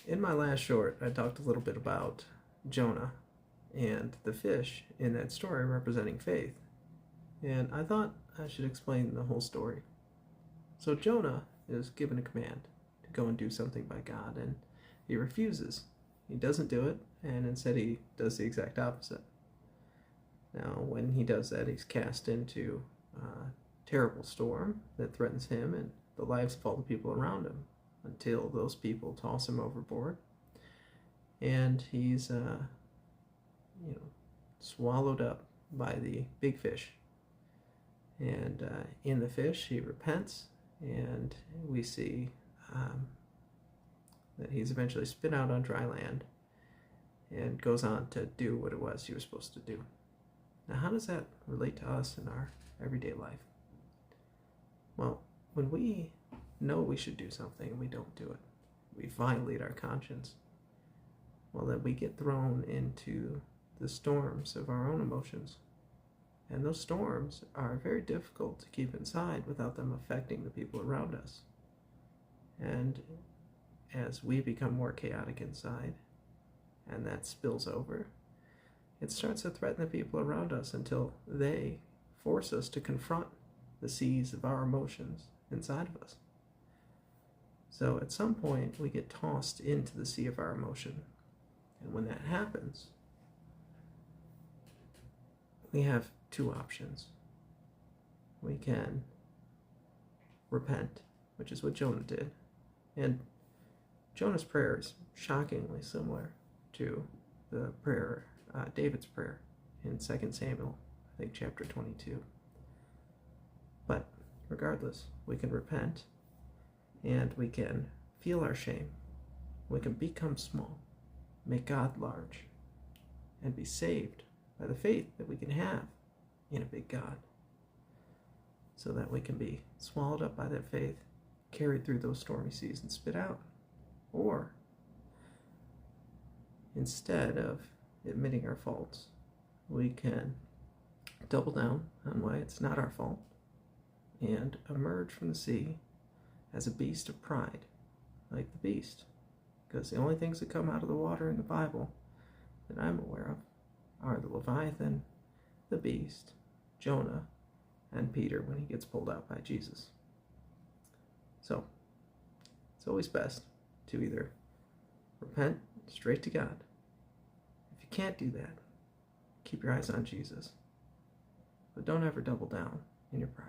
In my last short, I talked a little bit about Jonah and the fish in that story representing faith. And I thought I should explain the whole story. So Jonah is given a command to go and do something by God, and he refuses. He doesn't do it, and instead he does the exact opposite. Now, when he does that, he's cast into a terrible storm that threatens him and the lives of all the people around him until those people toss him overboard, and he's swallowed up by the big fish. And in the fish, he repents, and we see that he's eventually spit out on dry land and goes on to do what it was he was supposed to do. Now, how does that relate to us in our everyday life? Well, when we know we should do something and we don't do it, we violate our conscience, well, then we get thrown into the storms of our own emotions. And those storms are very difficult to keep inside without them affecting the people around us. And as we become more chaotic inside, and that spills over, it starts to threaten the people around us until they force us to confront the seas of our emotions inside of us. So at some point, we get tossed into the sea of our emotion. And when that happens, we have two options. We can repent, which is what Jonah did. And Jonah's prayer is shockingly similar to the prayer, David's prayer in 2 Samuel, I think chapter 22. But regardless, we can repent and we can feel our shame. We can become small, make God large, and be saved by the faith that we can have in a big God, so that we can be swallowed up by that faith, carried through those stormy seas, and spit out. Or, instead of admitting our faults, we can double down on why it's not our fault and emerge from the sea as a beast of pride, like the beast. Because the only things that come out of the water in the Bible that I'm aware of are the Leviathan, the beast, Jonah, and Peter when he gets pulled out by Jesus. So, it's always best to either repent straight to God. If you can't do that, keep your eyes on Jesus. But don't ever double down in your pride.